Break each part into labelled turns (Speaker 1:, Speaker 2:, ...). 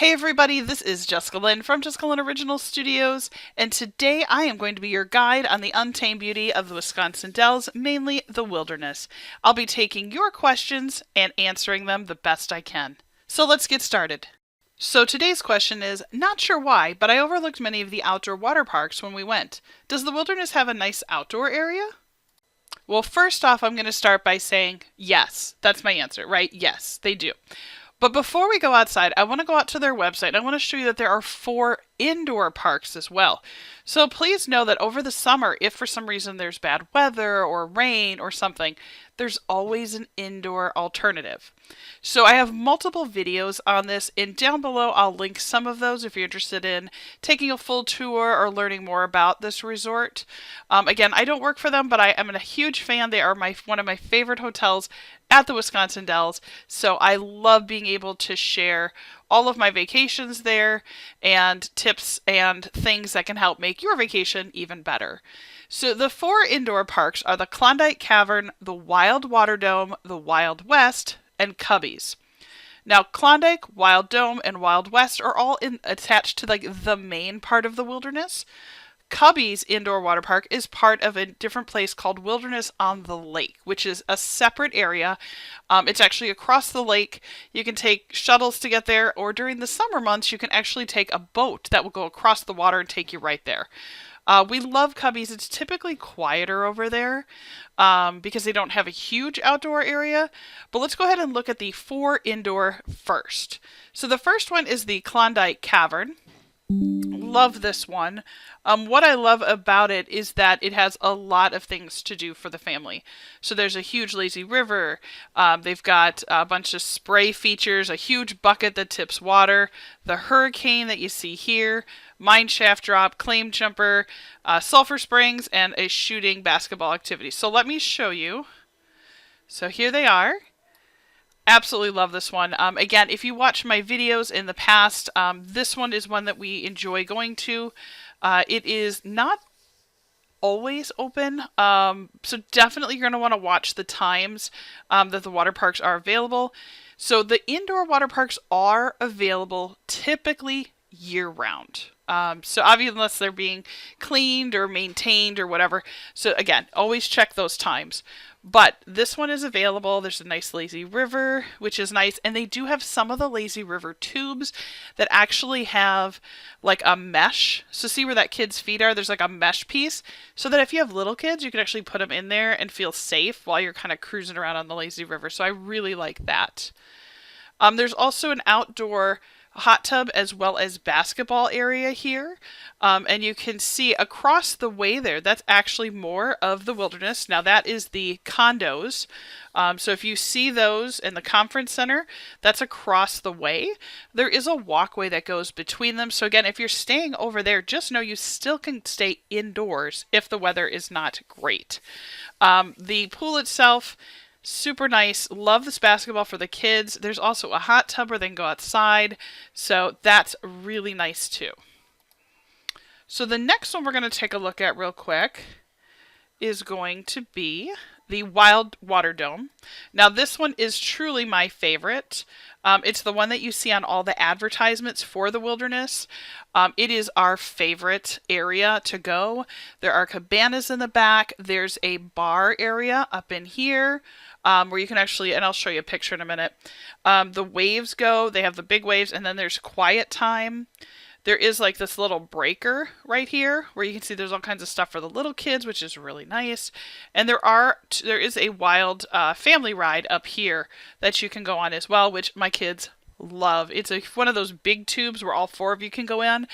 Speaker 1: Hey everybody, this is Jessica Lynn from Jessica Lynn Original Studios, and today I am going to be your guide on the untamed beauty of the Wisconsin Dells, mainly the wilderness. I'll be taking your questions and answering them the best I can. So let's get started. So today's question is, not sure why, but I overlooked many of the outdoor water parks when we went. Does the wilderness have a nice outdoor area? Well, first off, I'm going to start by saying yes. That's my answer, right? Yes, they do. But before we go outside, I want to go out to their website. I want to show you that there are 4 indoor parks as well. So please know that over the summer, if for some reason there's bad weather or rain or something, there's always an indoor alternative. So I have multiple videos on this, and down below I'll link some of those if you're interested in taking a full tour or learning more about this resort. Again, I don't work for them, but I am a huge fan. They are one of my favorite hotels at the Wisconsin Dells, so I love being able to share all of my vacations there and tips and things that can help make your vacation even better. So the 4 indoor parks are the Klondike Cavern, the Wild Water Dome, the Wild West, and Cubby's. Now, Klondike, Wild Dome, and Wild West are all attached to the main part of the wilderness. Cubby's Indoor Water Park is part of a different place called Wilderness on the Lake, which is a separate area. It's actually across the lake. You can take shuttles to get there, or during the summer months, you can actually take a boat that will go across the water and take you right there. We love Cubby's. It's typically quieter over there because they don't have a huge outdoor area. But let's go ahead and look at the 4 indoor first. So the first one is the Klondike Cavern. Love this one. What I love about it is that it has a lot of things to do for the family. So there's a huge lazy river. They've got a bunch of spray features, a huge bucket that tips water, the hurricane that you see here, mine shaft drop, claim jumper, sulfur springs, and a shooting basketball activity. So let me show you. So here they are. Absolutely love this one. Again, if you watch my videos in the past, this one is one that we enjoy going to. It is not always open, so definitely you're going to want to watch the times that the water parks are available. So the indoor water parks are available typically year-round. So obviously unless they're being cleaned or maintained or whatever. So again, always check those times. But this one is available. There's a nice lazy river, which is nice. And they do have some of the lazy river tubes that actually have like a mesh. So see where that kid's feet are? There's like a mesh piece. So that if you have little kids, you can actually put them in there and feel safe while you're kind of cruising around on the lazy river. So I really like that. There's also an outdoor hot tub as well as basketball area here. And you can see across the way there, that's actually more of the wilderness. Now that is the condos. So if you see those in the conference center, that's across the way. There is a walkway that goes between them. So again, if you're staying over there, just know you still can stay indoors if the weather is not great. The pool itself, super nice. Love this basketball for the kids. There's also a hot tub where they can go outside. So that's really nice too. So the next one we're going to take a look at real quick is going to be the Wild Water Dome. Now this one is truly my favorite. It's the one that you see on all the advertisements for the wilderness. It is our favorite area to go. There are cabanas in the back. There's a bar area up in here where you can actually, and I'll show you a picture in a minute. The waves go, they have the big waves, and then there's quiet time. There is like this little breaker right here where you can see there's all kinds of stuff for the little kids, which is really nice. And there is a wild family ride up here that you can go on as well, which my kids love. It's one of those big tubes where all 4 of you can go in.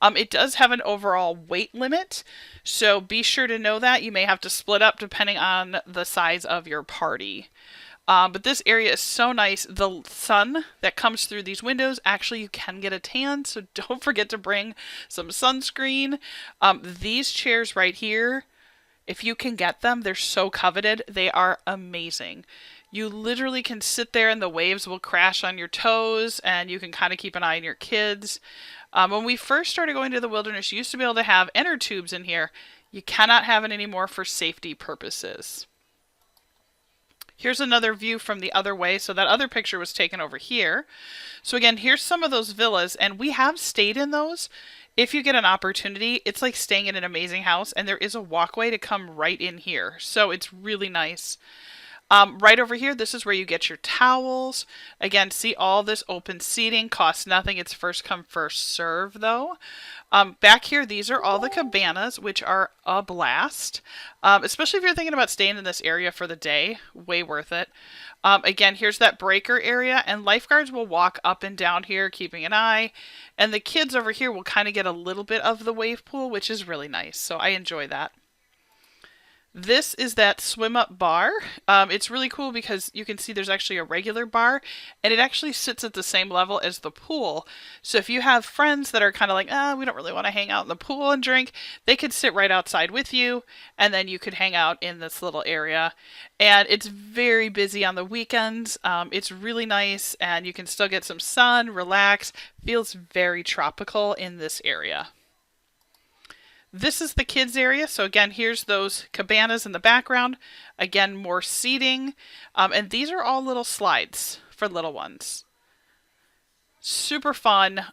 Speaker 1: It does have an overall weight limit, so be sure to know that. You may have to split up depending on the size of your party. But this area is so nice. The sun that comes through these windows, actually you can get a tan, so don't forget to bring some sunscreen. These chairs right here, if you can get them, they're so coveted. They are amazing. You literally can sit there and the waves will crash on your toes, and you can kind of keep an eye on your kids. When we first started going to the wilderness, you used to be able to have inner tubes in here. You cannot have it anymore for safety purposes. Here's another view from the other way. So that other picture was taken over here. So again, here's some of those villas, and we have stayed in those. If you get an opportunity, it's like staying in an amazing house, and there is a walkway to come right in here. So it's really nice. Right over here, this is where you get your towels. Again, see all this open seating, costs nothing. It's first come, first serve though. Back here, these are all the cabanas, which are a blast. Especially if you're thinking about staying in this area for the day, way worth it. Again, here's that breaker area, and lifeguards will walk up and down here, keeping an eye. And the kids over here will kind of get a little bit of the wave pool, which is really nice. So I enjoy that. This is that swim up bar. It's really cool because you can see there's actually a regular bar, and it actually sits at the same level as the pool. So if you have friends that are kind of like, we don't really want to hang out in the pool and drink, they could sit right outside with you, and then you could hang out in this little area. And it's very busy on the weekends. It's really nice, and you can still get some sun, relax. Feels very tropical in this area. This is the kids area. So again, here's those cabanas in the background. Again, more seating. And these are all little slides for little ones. Super fun.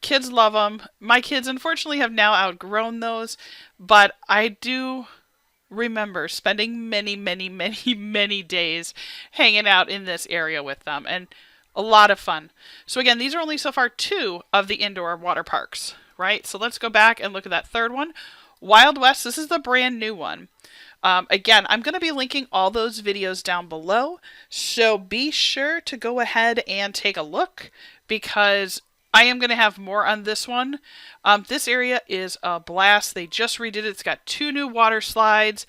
Speaker 1: Kids love them. My kids, unfortunately, have now outgrown those. But I do remember spending many, many, many, many days hanging out in this area with them. And a lot of fun. So again, these are only so far 2 of the indoor water parks. Right? So let's go back and look at that third one. Wild West, this is the brand new one. Again, I'm going to be linking all those videos down below. So be sure to go ahead and take a look because I am going to have more on this one. This area is a blast. They just redid it. It's got 2 new water slides.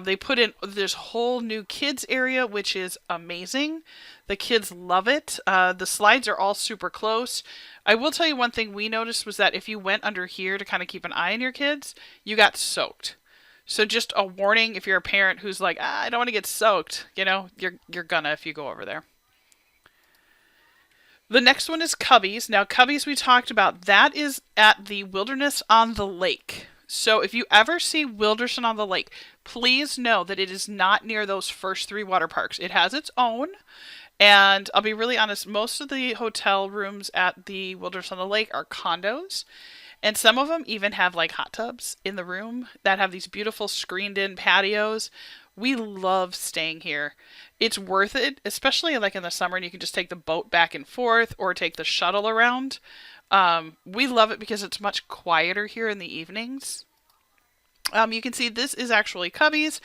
Speaker 1: They put in this whole new kids area, which is amazing. The kids love it. The slides are all super close. I will tell you one thing we noticed was that if you went under here to kind of keep an eye on your kids, you got soaked. So just a warning if you're a parent who's like, I don't want to get soaked, you're gonna if you go over there. The next one is Cubby's. Now, Cubby's we talked about. That is at the Wilderness on the Lake. So if you ever see Wilderness on the Lake, please know that it is not near those first 3 water parks. It has its own. And I'll be really honest, most of the hotel rooms at the Wilderness on the Lake are condos. And some of them even have like hot tubs in the room that have these beautiful screened in patios. We love staying here. It's worth it, especially like in the summer and you can just take the boat back and forth or take the shuttle around. We love it because it's much quieter here in the evenings. You can see this is actually Cubby's.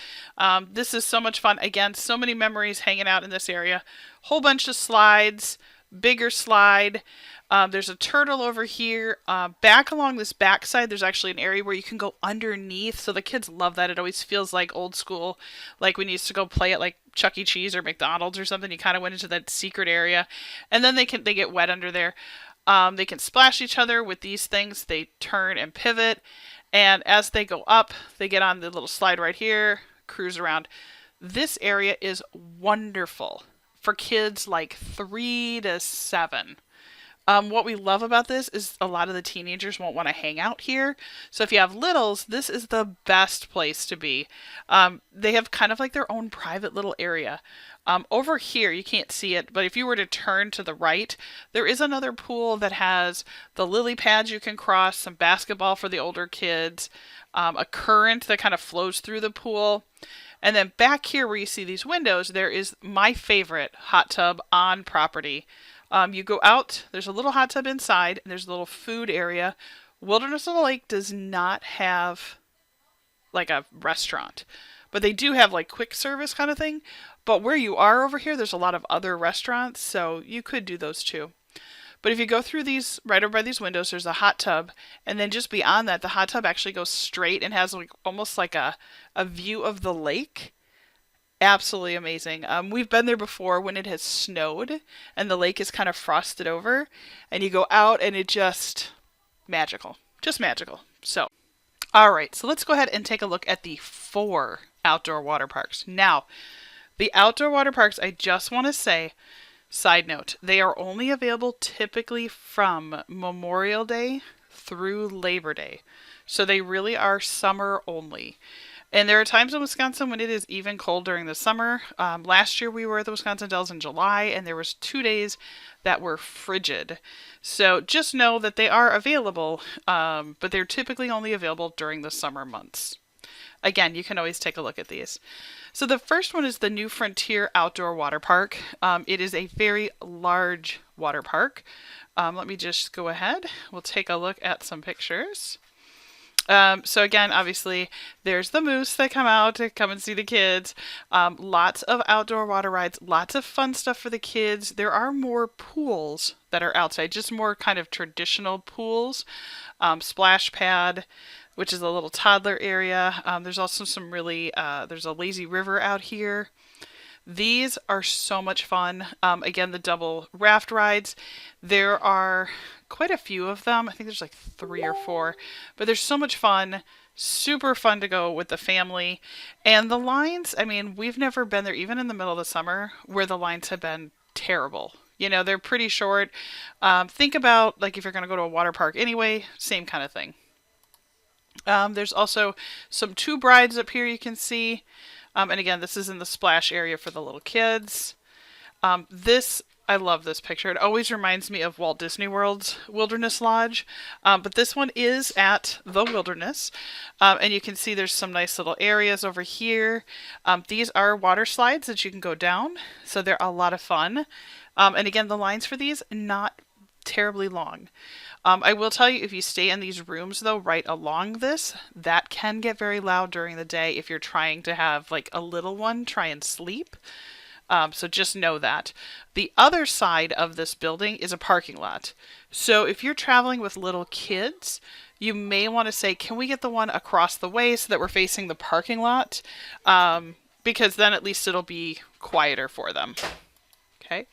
Speaker 1: This is so much fun. Again, so many memories hanging out in this area. Whole bunch of slides, bigger slide. There's a turtle over here. Back along this backside, there's actually an area where you can go underneath. So the kids love that. It always feels like old school, like when you used to go play at like Chuck E. Cheese or McDonald's or something. You kind of went into that secret area, and then they get wet under there. They can splash each other with these things. They turn and pivot. And as they go up, they get on the little slide right here, cruise around. This area is wonderful for kids like 3 to 7. What we love about this is a lot of the teenagers won't want to hang out here. So if you have littles, this is the best place to be. They have kind of like their own private little area. Over here, you can't see it, but if you were to turn to the right, there is another pool that has the lily pads you can cross, some basketball for the older kids, a current that kind of flows through the pool. And then back here where you see these windows, there is my favorite hot tub on property. You go out, there's a little hot tub inside, and there's a little food area. Wilderness on the Lake does not have like a restaurant, but they do have like quick service kind of thing. But where you are over here, there's a lot of other restaurants, so you could do those too. But if you go through these, right over by these windows, there's a hot tub. And then just beyond that, the hot tub actually goes straight and has like almost like a view of the lake. Absolutely amazing. We've been there before when it has snowed and the lake is kind of frosted over. And you go out and it just magical. Just magical. So, all right. So let's go ahead and take a look at the 4 outdoor water parks. Now, the outdoor water parks, I just want to say, side note, they are only available typically from Memorial Day through Labor Day. So they really are summer only. And there are times in Wisconsin when it is even cold during the summer. Last year we were at the Wisconsin Dells in July, and there was 2 days that were frigid. So just know that they are available, but they're typically only available during the summer months. Again, you can always take a look at these. So the first one is the New Frontier Outdoor Water Park. It is a very large water park. Let me just go ahead. We'll take a look at some pictures. So again, obviously, there's the moose that come out to come and see the kids. Lots of outdoor water rides, lots of fun stuff for the kids. There are more pools that are outside, just more kind of traditional pools. Splash pad, which is a little toddler area. There's also some really, there's a lazy river out here. These are so much fun. Again, the double raft rides. There are quite a few of them. I think there's like 3 or 4, but there's so much fun. Super fun to go with the family. And the lines, I mean, we've never been there, even in the middle of the summer, where the lines have been terrible. You know, they're pretty short. Think about, like, if you're going to go to a water park anyway, same kind of thing. There's also some tube rides up here you can see. And again, this is in the splash area for the little kids. I love this picture. It always reminds me of Walt Disney World's Wilderness Lodge. But this one is at the Wilderness. And you can see there's some nice little areas over here. These are water slides that you can go down. So they're a lot of fun. And again, the lines for these, not terribly long. I will tell you, if you stay in these rooms, though, right along this, that can get very loud during the day if you're trying to have, like, a little one try and sleep. So just know that. The other side of this building is a parking lot. So if you're traveling with little kids, you may want to say, can we get the one across the way so that we're facing the parking lot? Because then at least it'll be quieter for them. Okay.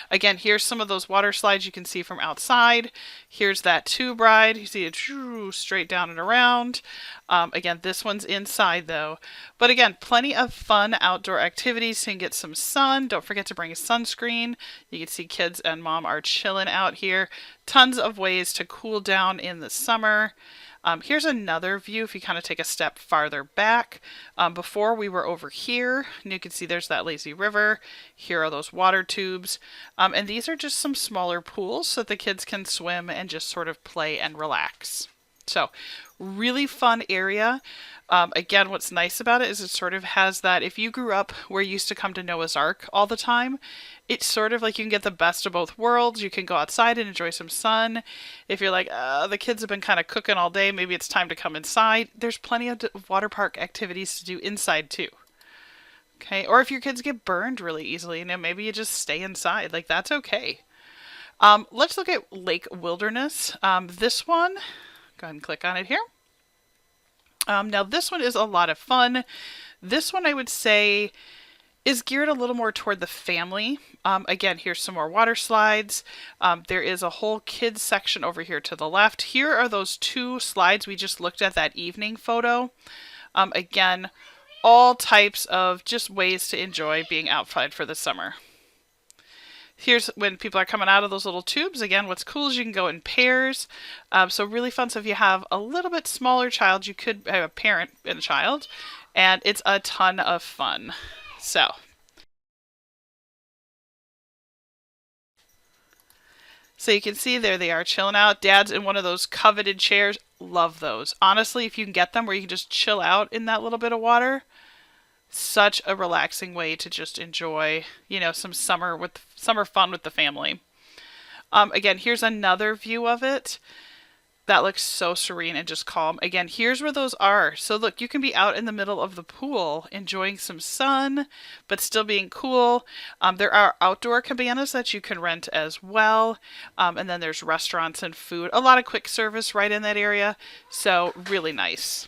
Speaker 1: Again, here's some of those water slides you can see from outside. Here's that tube ride. You see it straight down and around. Again, this one's inside though. But again, plenty of fun outdoor activities. So you can get some sun. Don't forget to bring a sunscreen. You can see kids and mom are chilling out here. Tons of ways to cool down in the summer. Here's another view if you kind of take a step farther back. Before we were over here, and you can see there's that lazy river. Here are those water tubes. And these are just some smaller pools so that the kids can swim and just sort of play and relax. So really fun area. Again, what's nice about it is it sort of has that, if you grew up where you used to come to Noah's Ark all the time, it's sort of like you can get the best of both worlds. You can go outside and enjoy some sun. If you're like, the kids have been kind of cooking all day, maybe it's time to come inside. There's plenty of water park activities to do inside too. Okay, or if your kids get burned really easily, you know, maybe you just stay inside. Like, that's okay. Let's look at Lake Wilderness. This one, go ahead and click on it here. Now this one is a lot of fun. This one I would say is geared a little more toward the family. Again, here's some more water slides. There is a whole kids section over here to the left. Here are those 2 slides we just looked at that evening photo. Again, all types of just ways to enjoy being outside for the summer. Here's when people are coming out of those little tubes. Again, what's cool is you can go in pairs. So really fun. So if you have a little bit smaller child, you could have a parent and a child. And it's a ton of fun. So you can see there they are chilling out. Dad's in one of those coveted chairs. Love those. Honestly, if you can get them where you can just chill out in that little bit of water, such a relaxing way to just enjoy, you know, some summer fun with the family. Again, here's another view of it. That looks so serene and just calm. Again, here's where those are. So look, you can be out in the middle of the pool enjoying some sun, but still being cool. There are outdoor cabanas that you can rent as well. And then there's restaurants and food. A lot of quick service right in that area. So really nice.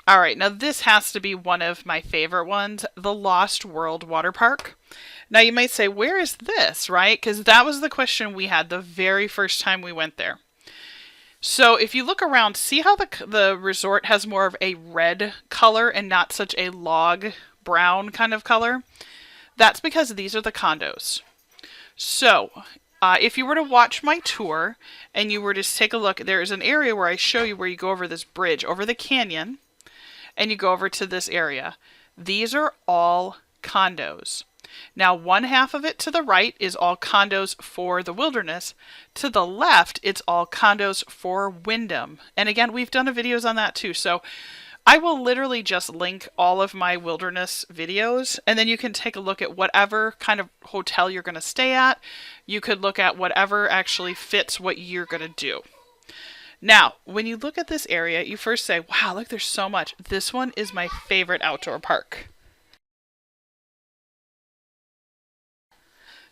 Speaker 1: All right, now this has to be one of my favorite ones, the Lost World Water Park. Now you might say, where is this, right? Because that was the question we had the very first time we went there. So if you look around, see how the resort has more of a red color and not such a log brown kind of color? That's because these are the condos. So If you were to watch my tour and you were to take a look, there's an area where I show you where you go over this bridge, over the canyon, and you go over to this area. These are all condos. Now, one half of it to the right is all condos for the wilderness. To the left, it's all condos for Wyndham. And again, we've done videos on that too. So I will literally just link all of my wilderness videos, and then you can take a look at whatever kind of hotel you're going to stay at. You could look at whatever actually fits what you're going to do. Now, when you look at this area, you first say, wow, look, there's so much. This one is my favorite outdoor park.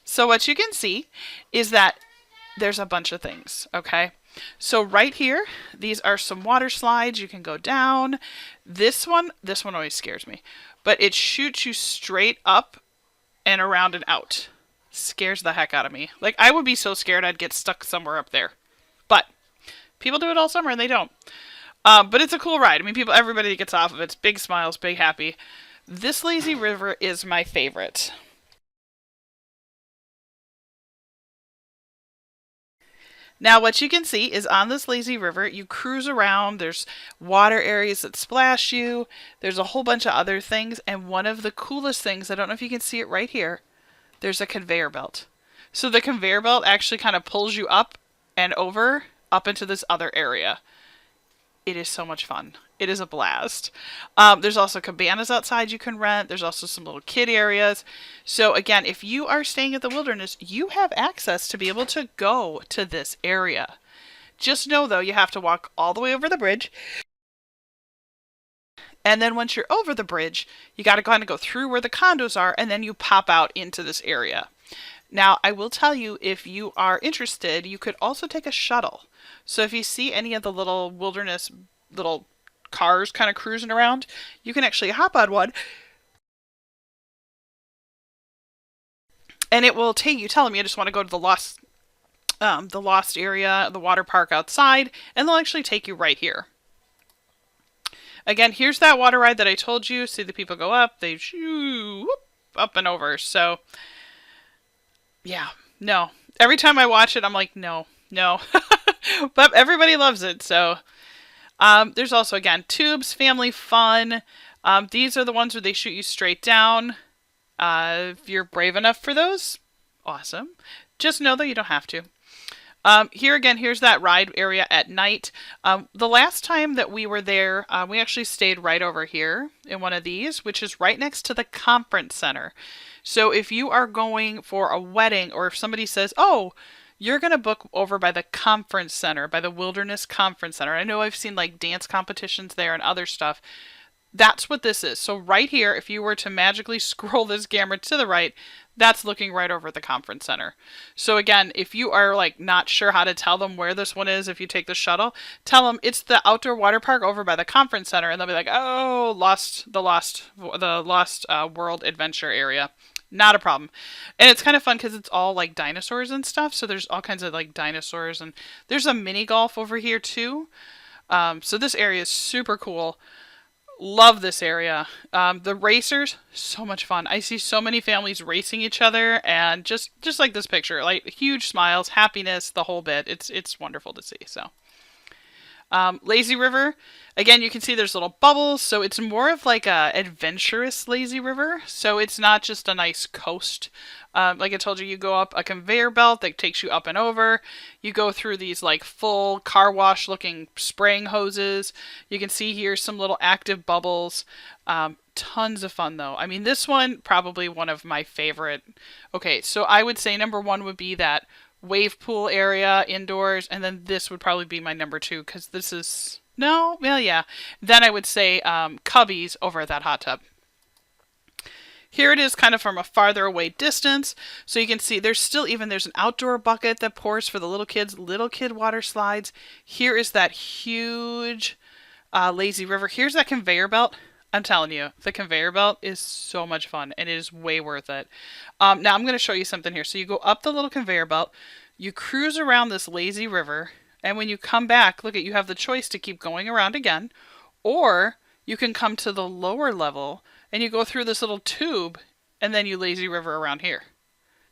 Speaker 1: So what you can see is that there's a bunch of things, okay? So right here, these are some water slides. You can go down. This one always scares me, but it shoots you straight up and around and out. Scares the heck out of me. Like, I would be so scared I'd get stuck somewhere up there. But people do it all summer and they don't. But it's a cool ride. I mean, everybody gets off of it. It's big smiles, big happy. This lazy river is my favorite. Now what you can see is on this lazy river, you cruise around, there's water areas that splash you, there's a whole bunch of other things, and one of the coolest things, I don't know if you can see it right here, there's a conveyor belt. So the conveyor belt actually kind of pulls you up and over, up into this other area. It is so much fun. It is a blast. There's also cabanas outside you can rent. There's also some little kid areas. So again, if you are staying at the wilderness, you have access to be able to go to this area. Just know though, you have to walk all the way over the bridge. And then once you're over the bridge, you got to kind of go through where the condos are, and then you pop out into this area. Now, I will tell you, if you are interested, you could also take a shuttle. So if you see any of the little wilderness, little cars kind of cruising around, you can actually hop on one. And it will take you, tell them you just want to go to the lost area, the water park outside, and they'll actually take you right here. Again, here's that water ride that I told you. See the people go up, they shoo, whoop, up and over. So, yeah, no. Every time I watch it, I'm like, no. But everybody loves it, so. There's also, again, tubes, family fun. These are the ones where they shoot you straight down. If you're brave enough for those, awesome. Just know, though, you don't have to. Here again, here's that ride area at night. The last time that we were there, we actually stayed right over here in one of these, which is right next to the conference center. So if you are going for a wedding, or if somebody says, oh, you're going to book over by the conference center, by the Wilderness Conference Center. I know I've seen like dance competitions there and other stuff. That's what this is. So right here, if you were to magically scroll this camera to the right, that's looking right over at the conference center. So again, if you are like not sure how to tell them where this one is, if you take the shuttle, tell them it's the outdoor water park over by the conference center, and they'll be like, oh, the lost world adventure area. Not a problem. And it's kind of fun because it's all like dinosaurs and stuff. So there's all kinds of like dinosaurs, and there's a mini golf over here too. So this area is super cool. Love this area. The racers, so much fun. I see so many families racing each other, and just like this picture, like huge smiles, happiness, the whole bit. It's wonderful to see. So. Lazy river, again, you can see there's little bubbles, so it's more of like a adventurous lazy river. So it's not just a nice coast. Like I told you, you go up a conveyor belt that takes you up and over. You go through these like full car wash looking spraying hoses. You can see here some little active bubbles. Tons of fun though. I mean, this one, probably one of my favorite. Okay, so I would say number one would be that wave pool area indoors, and then this would probably be my number two, because this is, no, well, yeah. Then I would say Cubby's over at that hot tub. Here it is kind of from a farther away distance, so you can see there's an outdoor bucket that pours for the little kids, little kid water slides. Here is that huge lazy river. Here's that conveyor belt. I'm telling you, the conveyor belt is so much fun, and it is way worth it. Now I'm going to show you something here. So you go up the little conveyor belt, you cruise around this lazy river, and when you come back, look, you have the choice to keep going around again, or you can come to the lower level, and you go through this little tube, and then you lazy river around here.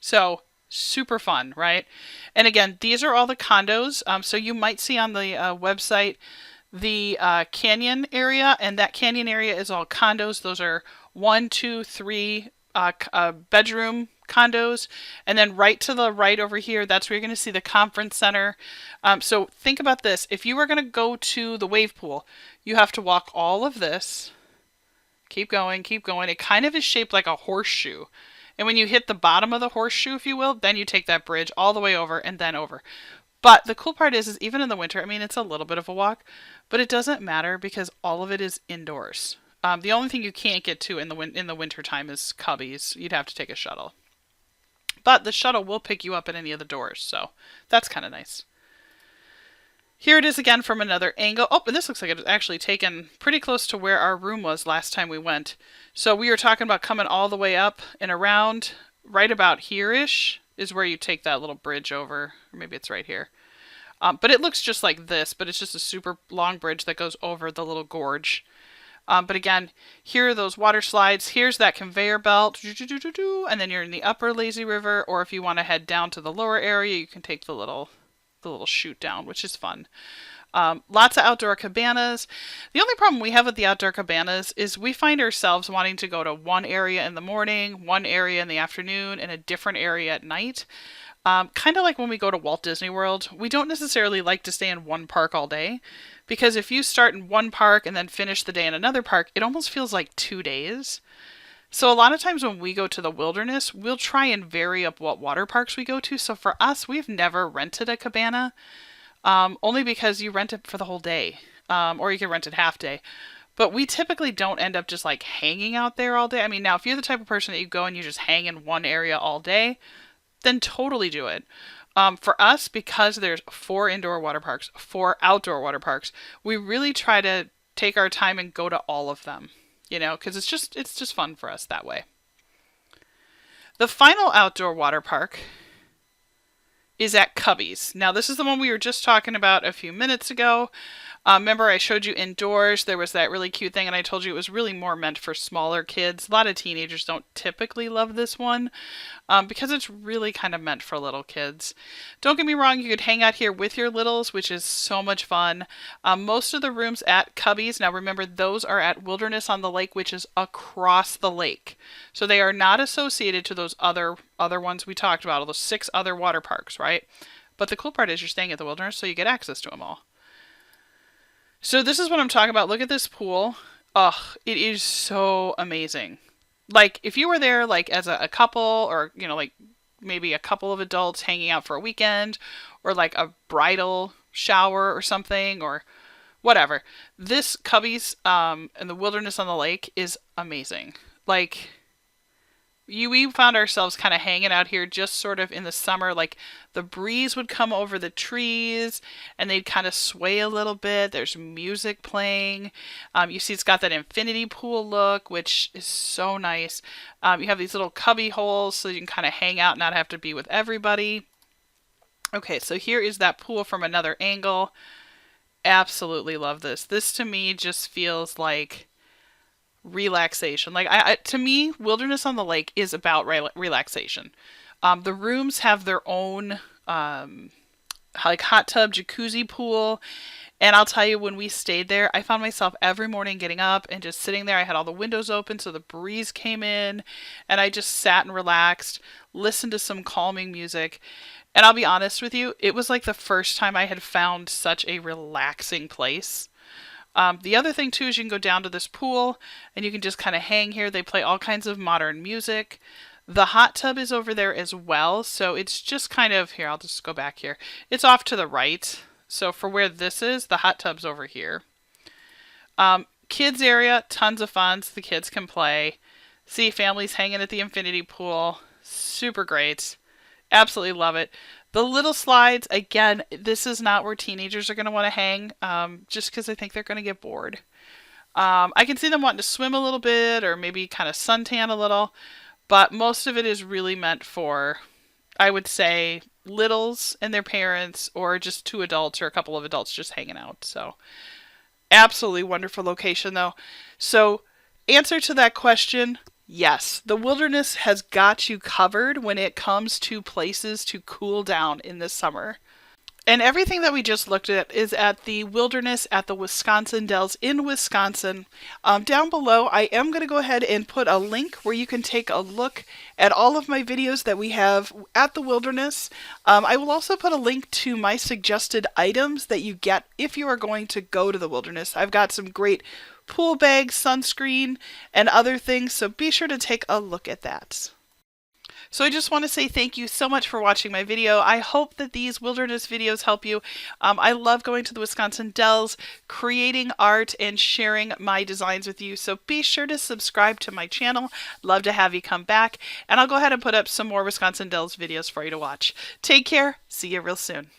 Speaker 1: So Super fun, right? And again, these are all the condos. So you might see on the website the canyon area, and that canyon area is all condos. Those are 1, 2, 3 bedroom condos, and then right to the right over here, that's where you're going to see the conference center. So think about this: if you were going to go to the wave pool, you have to walk all of this. Keep going, keep going. It kind of is shaped like a horseshoe. And when you hit the bottom of the horseshoe, if you will, then you take that bridge all the way over and then over. But the cool part is even in the winter, I mean, it's a little bit of a walk, but it doesn't matter because all of it is indoors. The only thing you can't get to in the winter time is Cubbies. You'd have to take a shuttle. But the shuttle will pick you up at any of the doors, so that's kind of nice. Here it is again from another angle. Oh, and this looks like it was actually taken pretty close to where our room was last time we went. So we were talking about coming all the way up and around. Right about here-ish is where you take that little bridge over. Or maybe it's right here. But it looks just like this, but it's just a super long bridge that goes over the little gorge. But again, here are those water slides. Here's that conveyor belt. And then you're in the upper lazy river. Or if you want to head down to the lower area, you can take the little chute down, which is fun. Lots of outdoor cabanas. The only problem we have with the outdoor cabanas is we find ourselves wanting to go to one area in the morning, one area in the afternoon, and a different area at night. Kind of like when we go to Walt Disney World, we don't necessarily like to stay in one park all day, because if you start in one park and then finish the day in another park, it almost feels like 2 days. So a lot of times when we go to the wilderness, we'll try and vary up what water parks we go to. So for us, we've never rented a cabana, only because you rent it for the whole day, or you can rent it half day. But we typically don't end up just like hanging out there all day. I mean, now if you're the type of person that you go and you just hang in one area all day, then totally do it. For us, because there's 4 indoor water parks, 4 outdoor water parks, we really try to take our time and go to all of them. You know, because it's just fun for us that way. The final outdoor water park is at Cubbies. Now, this is the one we were just talking about a few minutes ago. Remember, I showed you indoors. There was that really cute thing, and I told you it was really more meant for smaller kids. A lot of teenagers don't typically love this one because it's really kind of meant for little kids. Don't get me wrong, you could hang out here with your littles, which is so much fun. Most of the rooms at Cubbies, now remember, those are at Wilderness on the Lake, which is across the lake. So they are not associated to those other ones we talked about, all those 6 other water parks, right? But the cool part is you're staying at the Wilderness, so you get access to them all. So this is what I'm talking about. Look at this pool. Oh, it is so amazing. Like, if you were there, like, as a couple, or, you know, like, maybe a couple of adults hanging out for a weekend, or, like, a bridal shower or something, or whatever. This Cubbies and the Wilderness on the Lake is amazing. Like, we found ourselves kind of hanging out here just sort of in the summer. Like, the breeze would come over the trees and they'd kind of sway a little bit. There's music playing. You see it's got that infinity pool look, which is so nice. You have these little cubby holes so you can kind of hang out and not have to be with everybody. Okay, so here is that pool from another angle. Absolutely love this. This to me just feels like relaxation. Like, to me, Wilderness on the Lake is about relaxation. The rooms have their own like hot tub, jacuzzi pool, and I'll tell you, when we stayed there, I found myself every morning getting up and just sitting there. I had all the windows open so the breeze came in, and I just sat and relaxed, listened to some calming music. And I'll be honest with you, it was like the first time I had found such a relaxing place. The other thing, too, is you can go down to this pool and you can just kind of hang here. They play all kinds of modern music. The hot tub is over there as well, so it's just kind of, here, I'll just go back here. It's off to the right. So for where this is, the hot tub's over here. Kids area, tons of fun, so the kids can play. See families hanging at the infinity pool. Super great. Absolutely love it. The little slides, again, this is not where teenagers are going to want to hang, just because I think they're going to get bored. I can see them wanting to swim a little bit or maybe kind of suntan a little, but most of it is really meant for, I would say, littles and their parents, or just 2 adults or a couple of adults just hanging out. So absolutely wonderful location, though. So answer to that question, Yes, the wilderness has got you covered when it comes to places to cool down in the summer. And everything that we just looked at is at the wilderness at the Wisconsin Dells in Wisconsin. Down below, I am going to go ahead and put a link where you can take a look at all of my videos that we have at the wilderness. I will also put a link to my suggested items that you get if you are going to go to the wilderness. I've got some great pool bags, sunscreen, and other things, so be sure to take a look at that. So I just want to say thank you so much for watching my video. I hope that these wilderness videos help you. I love going to the Wisconsin Dells, creating art, and sharing my designs with you. So be sure to subscribe to my channel. Love to have you come back. And I'll go ahead and put up some more Wisconsin Dells videos for you to watch. Take care. See you real soon.